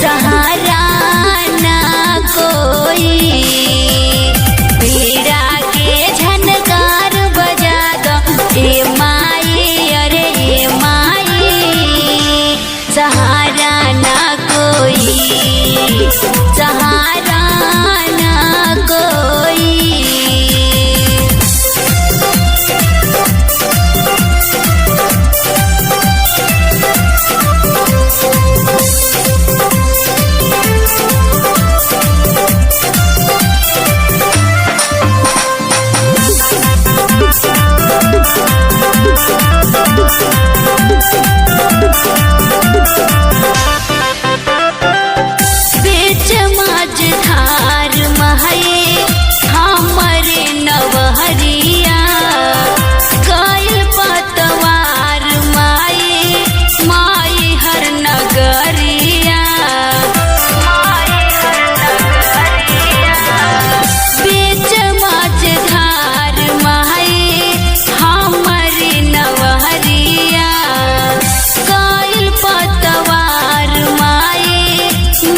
सहारा ना कोई। पीड़ा के झनकार बजा दो ए माई, अरे ए माई। सहारा ना कोई, सहारा ना कोई। बीच मझधार महये हमरे नवहरिया। गइल पतवार माई, माई हर नगरिया, माई हर नगरिया। बीच मझधार महये हमरे नवहरिया। गइल पतवार माई,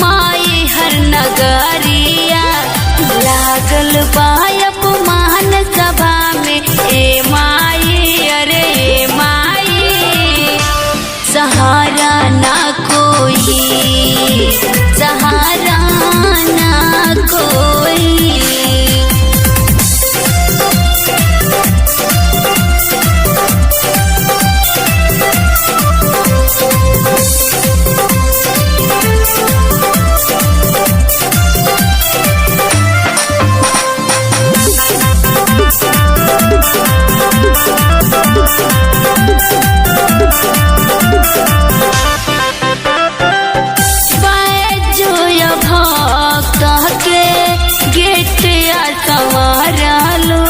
माई हर नगरिया। लागल बायप मान सभा में ए माई, अरे ए माई। सहारा ना कोई, सहारा ना कोई। बैजोय भक्त के गेटिया संवारलू।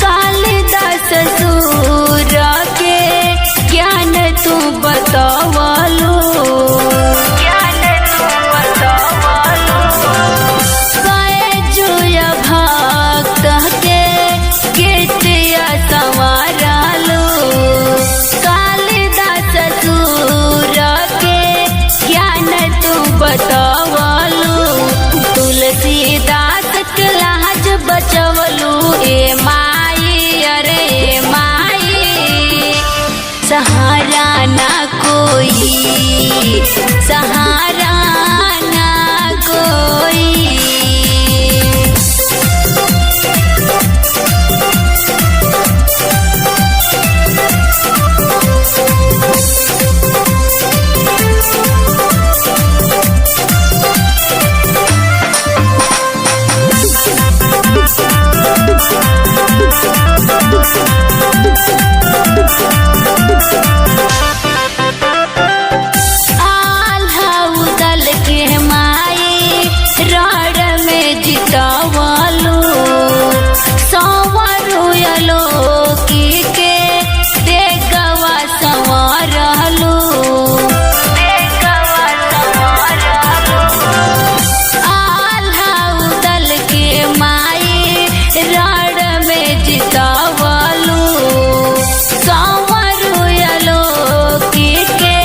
कालिदास सूर के ज्ञान तू बतवलू, ज्ञान तू बतवलू। बैजोय भक्त के गेटिया संवारलू। कालिदास सूर के ज्ञान तू बतवलू। तुलसीदास के लाज बचवलू ए माई, अरे ए माई। सहारा ना कोई, सहारा ना कोई। आल्हा उदल के माई रण में जितवलू। संवरुयलो की के देगवा संवरलू, देगवा संवरलू। आल्हा उदल के माई रण में जितवलू। संवरुयलो की के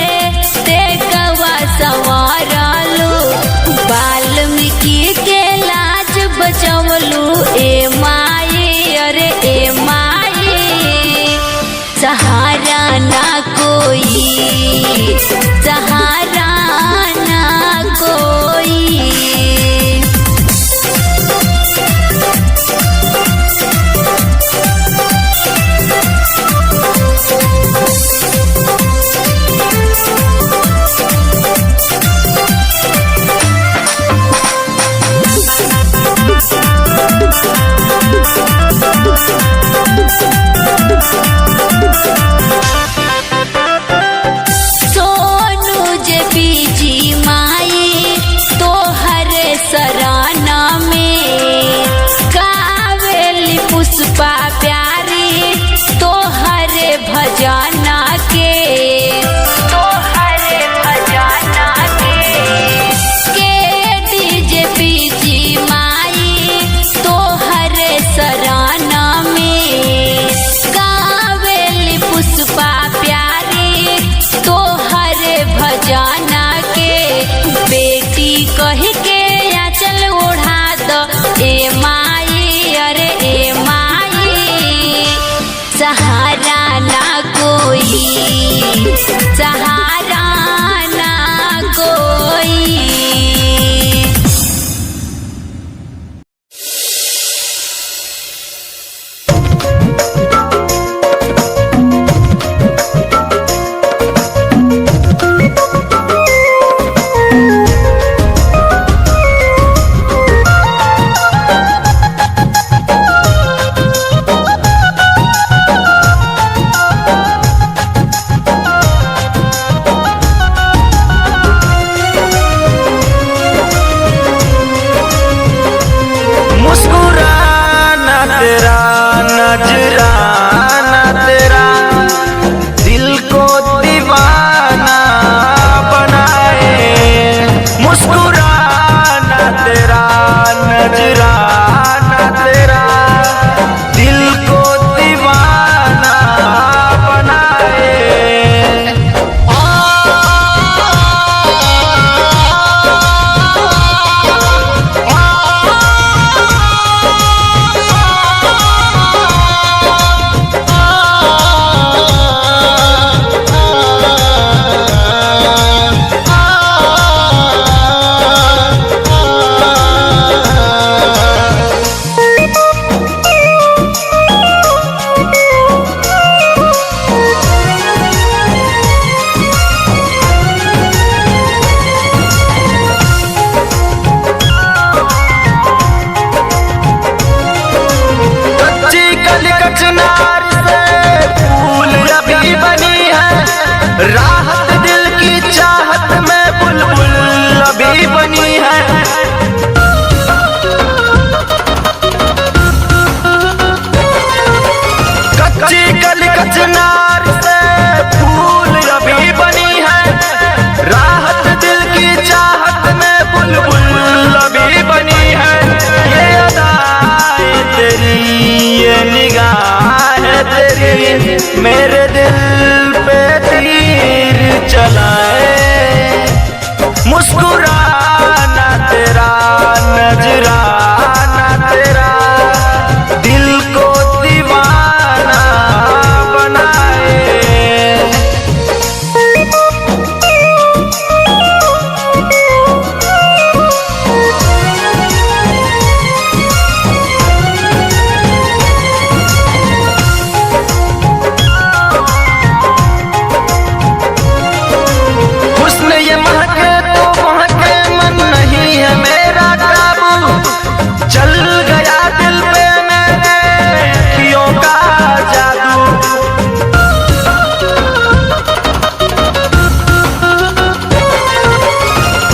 देगवा संवरलू। वाल्मीकि के लाज बचवलू ए माई, अरे ए माई। सहारा ना कोई, सहारा ना कोई। सो सहारा ना कोई। राहत दिल की चाहत में बुलबुल अभी बनी है। कच्ची कली कचनार से फूल अभी बनी है। राहत दिल की चाहत में बुलबुल अभी बनी है। ये अदाएं तेरी, ये निगाहें तेरी मेरे दिल पे तीर चलाए। मुस्कुराना तेरा, नजराना तेरा दिल को दीवाना बनाए। हुस्न ये महके तो महके, मन नहीं है मेरा काबू। चल गया दिल पे मेरे अखियों का जादू।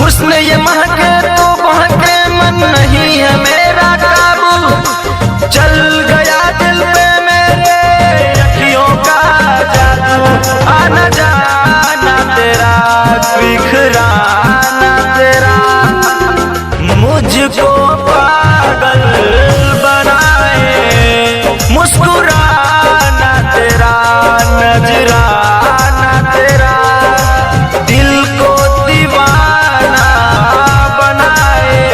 हुस्न ये महके तो महके, मन नहीं है मेरा काबू। चल गया दिल पे मेरे अखियों का जादू। आना जाना तेरा, बिखराना तेरा मुझको पागल बनाए। मुस्कुराना तेरा, नजराना तेरा दिल को दीवाना बनाए।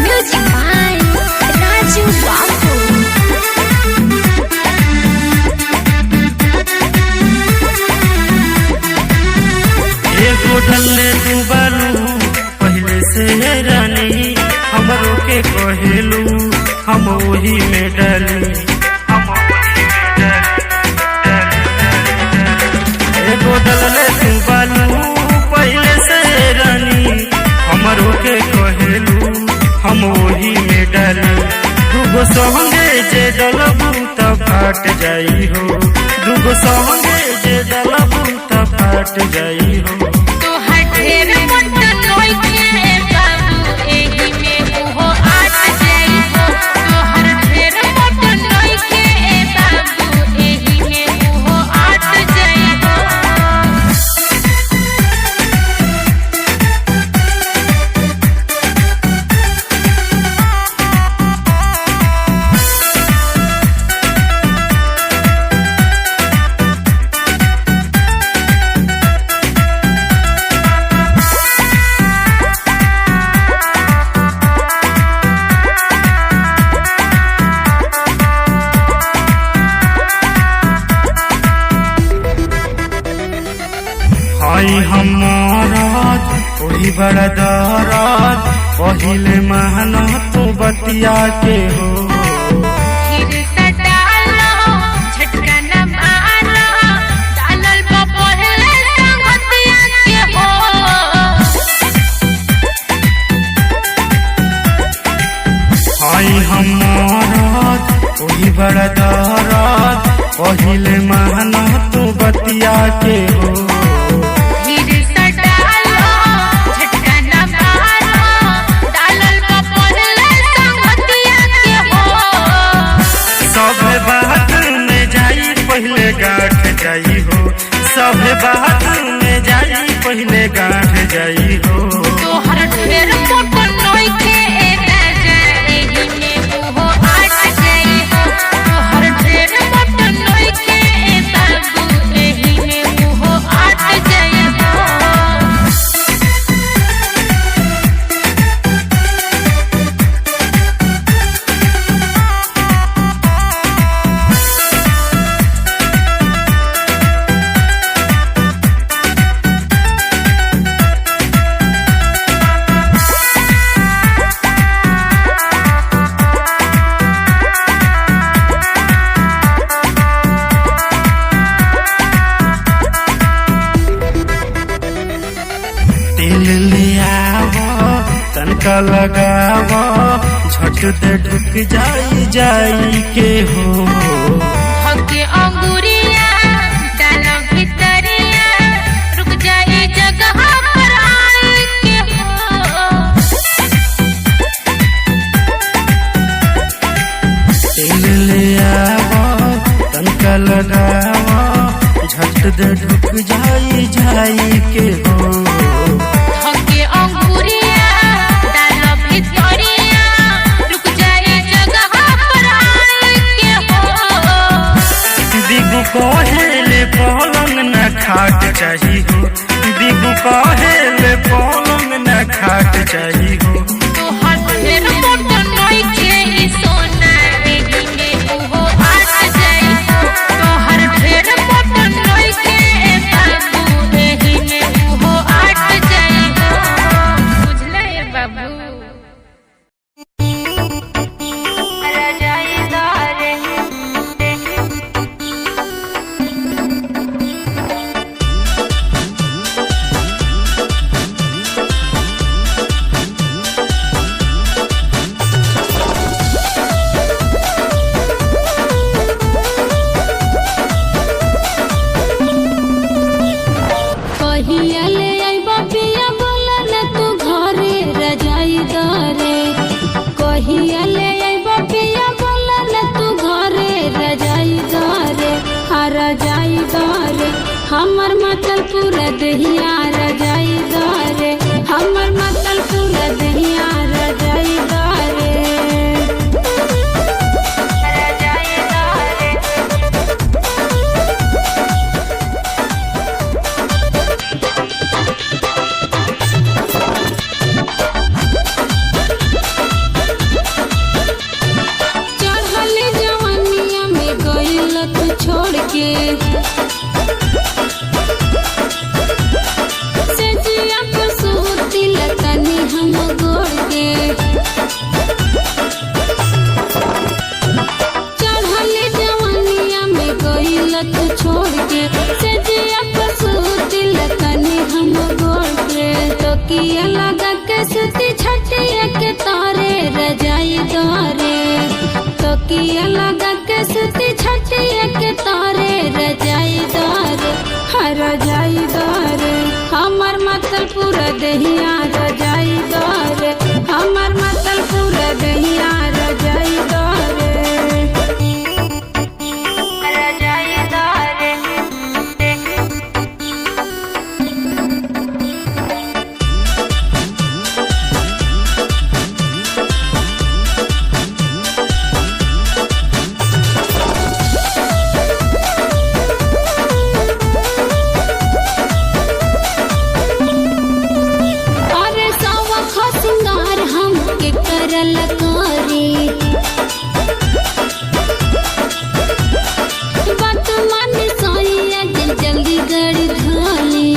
म्यूजिक बाय राजू बाबू। एगो ढल्ले तू बालू पहले से रानी, हमरो के कहेलू हम वही में डाली। एगो ढल्ले तू बालू पहले से रानी, हमरो के कहेलू हम वही में डाली। दूगो संगे जे डलबू त फाट जाई हो। दूगो संगे जे डलबू त फाट जाई हो। तोहर ढेर मत नोइके बाबू, एही में उहो आट जाइबो। तोहर ढेर मत नोइके बाबू, एही में उहो आट जाइबो। आई हम मरद वही बड़ा दरद पहिले महना तो बतिया के हो। फिर से डालो झटका न मारो डालल बा पहले संगतिया के हो। आई हम मरद वही बड़ा दरद पहिले महना तो बतिया के हो। फिर से डालो झटका न मारो डालल बा पहले संगतिया के हो। सब बात में जाई पहले गाठ जाई हो। सब बात में जाई पहले गाठ जाई हो। तोहर ढेर फोटो नइखे राजा एही में उहो आट जाई हो। तोहर ढेर फोटो नइखे बाबू एही में उहो आट जाई हो। तेल ले आवो तनका लगावो झट दे ढुक जाई जाई के हो। हके अंगुरिया डालो भितरिया रुक जाई जगह पर आई के हो। तेल ले आवो तनका लगावो झट दे ढुक जाई जाई के हो। हके अंगुरिया डालो भितरिया रुक जाई जगह पर आई के हो। दिगु कहेले पलंग न खाट चाही हो। दिगु कहेले पलंग न खाट चाही हो। तोहर ढेर फोटो नइखे ई सोना एही में उहो आट जाई हो। तोहर ढेर फोटो नइखे बाबू एही में उहो आट जाई हो। बुझले बाबू रजाई दारे कहिया ले आइबा पिया बोला न तू घरे रजाई दारे। कहिया ले आइबा पिया बोला न तू घरे रजाई दारे। हाँ रजाई दारे हमर मतल पूरा दहिया रजाई दारे। हमर मतल पूरा दहिया रजाई दारे। रजाई दारे चढ़ल जवनिया में गइल तू छोड़ के से जिया पर सूती लतनी हम गोड़ के। चढ़ल जवनिया में गइल तू छोड़ के से जिया पर सूती लतनी हम गोड़ के। तो किया लगा के सूती छटिया के तारे रजाई दारे। तो किया लगा के सूती छटिया के तारे रजाई दारे। हाँ रजाई दारे हमर मतल पूरा दहिया रजाई दारे। हमर मतल पूरा दहिया रजाई दारे। रजाई दारे अरे सवा खसिंगार हम के करल कारी। बात मान सोइया जल्दी गड़ी धाली।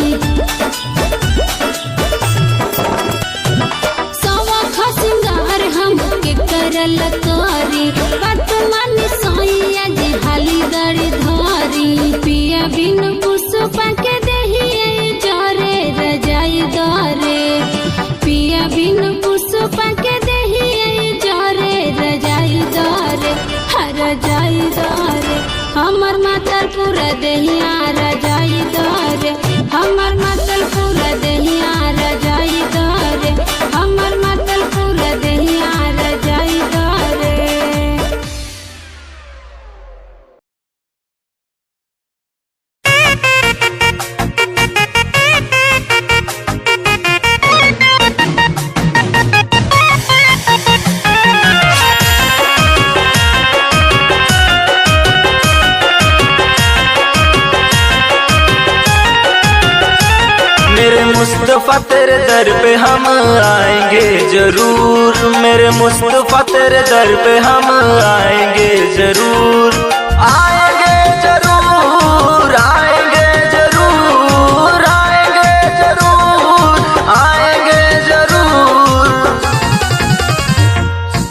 मुस्तफा तेरे दर पे हम आएंगे जरूर, मेरे मुस्तफा तेरे दर पे हम आएंगे जरूर, आएंगे जरूर, आएंगे जरूर, आएंगे जरूर, आएंगे जरूर।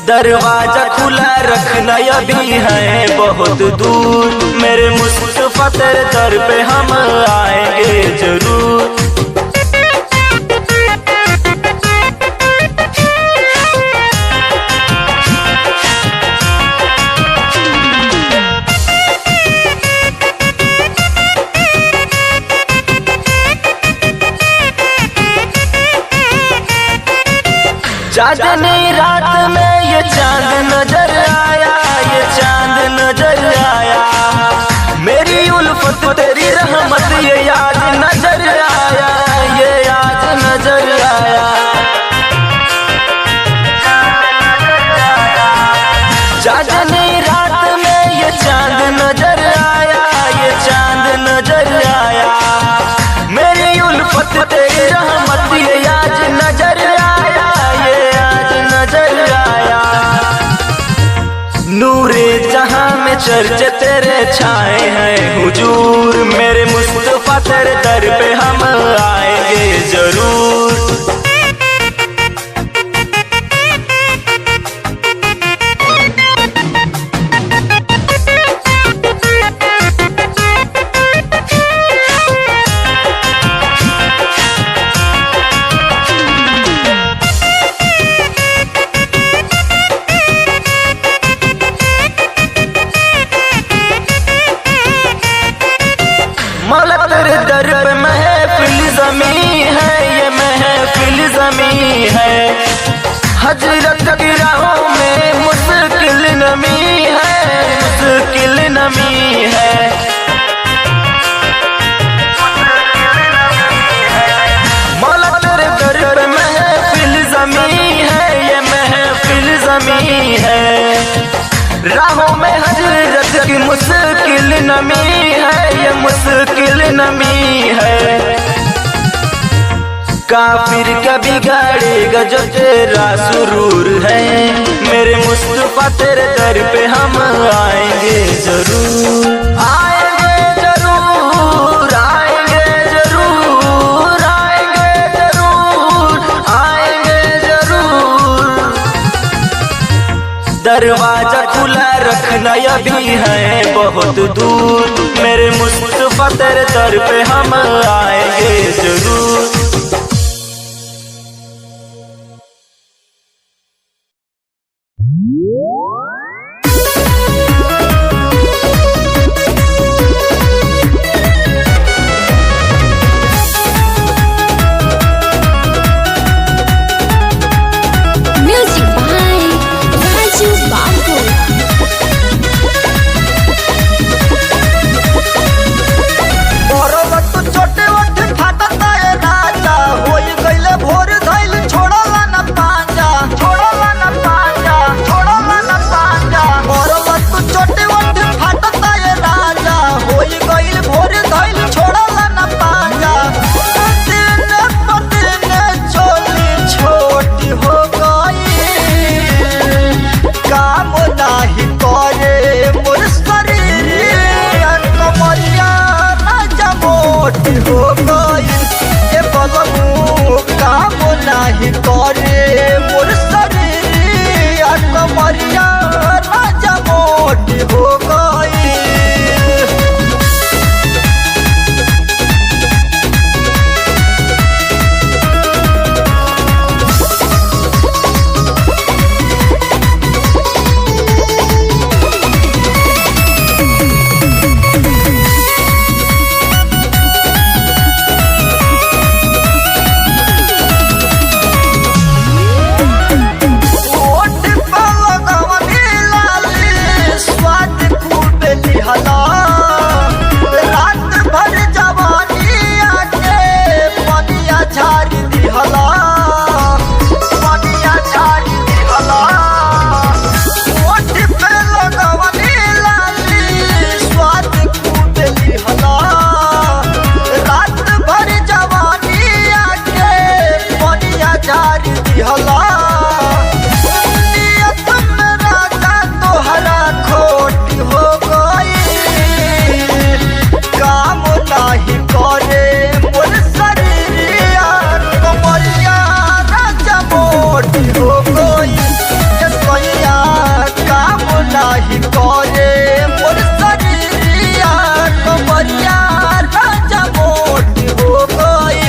दरवाजा खुला रखना अभी है बहुत दूर, मेरे मुस्तफा तेरे दर पे हम आएंगे जरूर। चांदनी रात में ये चांद नजर आया, ये चांद नजर आया, मेरी उल्फत तेरी रहमत ये याद नजर आया, ये याद नजर आया। चांदनी रात में ये चांद नजर आया, ये चांद नजर आया, मेरी उल्फत तेरी रहमत ये याद नजर आया, ये याद नजर आया। नूरे जहां में चर्चे तेरे छाए हैं हुजूर, मेरे मुस्तफा तेरे दर पे हम आएंगे जरूर। मौला तेरे दर पे महफिल ज़मीं है, ये महफिल ज़मीं है, हजरत की राहों में मुश्किल नमी है, मुश्किल नमी है। मौला तेरे दर पे महफिल ज़मीं है, ये महफिल ज़मीं है, राहों में हजरत की मुश्किल नमी है, ये मुश्किल नमी है। काफिर का बिगाड़ेगा जो तेरा सुरूर है, मेरे मुस्तफा तेरे दर पे हम आएंगे जरूर, आएंगे जरूर, आएंगे जरूर, आएंगे जरूर, आएंगे जरूर। दरवाजा खुला रखना अभी है बहुत दूर, मेरे मुस्तफा तेरे दर पे हम आएंगे जरूर। म्यूजिक बाय राजू बाबू। छोटे वट फाटता है राजा, होई गईले भोर धइल छोड़ला न पांजा, छोड़ला न पांजा, छोड़ला न पांजा। औरत छोटे वट फाटता है राजा, होई गईले भोर धइल छोड़ला न पांजा। दिन पर दिन चोली छोटी हो गई, काम नाही करे मोर शरीर, कमरिया मोटी हो गई, ये बलमू काम नहीं करे मोर शरीर, कमरिया राजा मोटी हो गई। स्वाद दिहला नियत में राजा तोहरा खोट हो गई काम नाही करे मोर शरीरिया कमरिया राजा मोट हो गई सैया काम नाही करे मोर शरीरिया कमरिया राजा मोट हो गई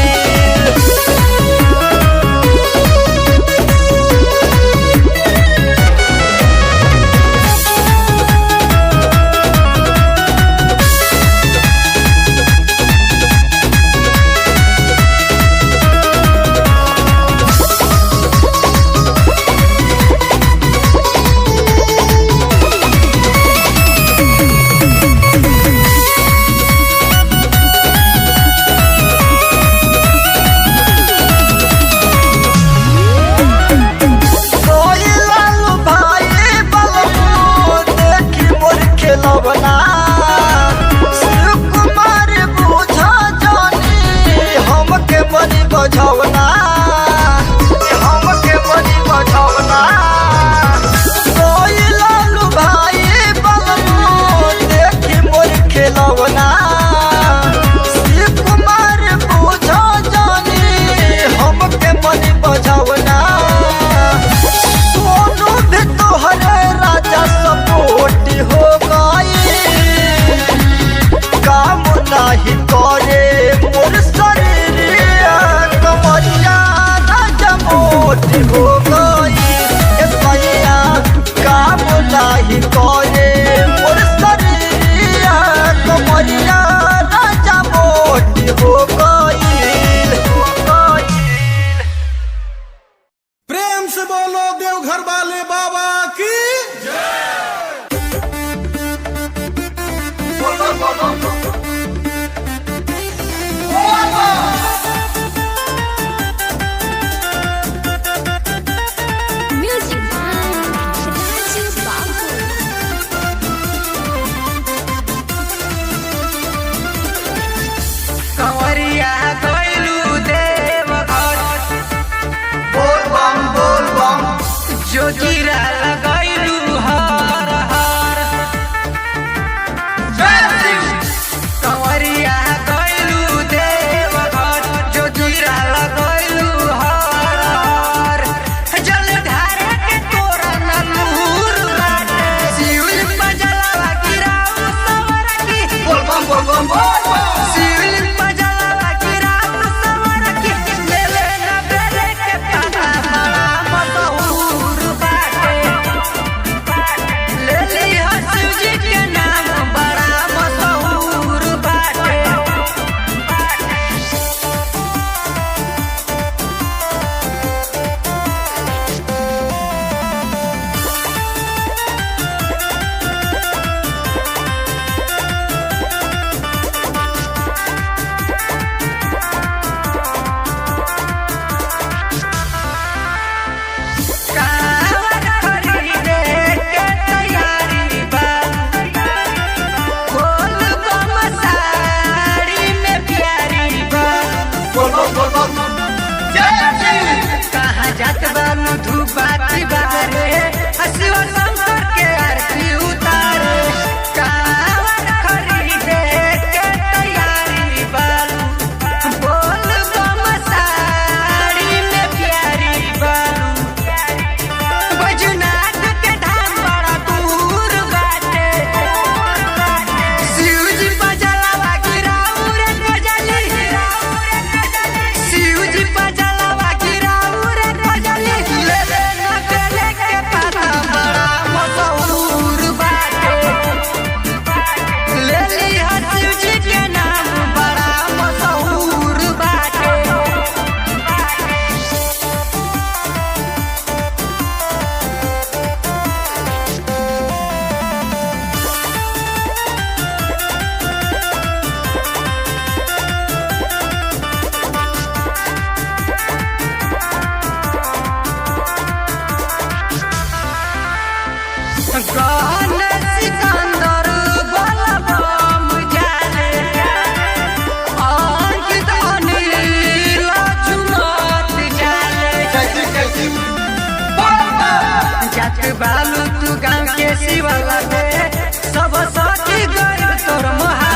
शिवाला में सब साथी गए तोर महा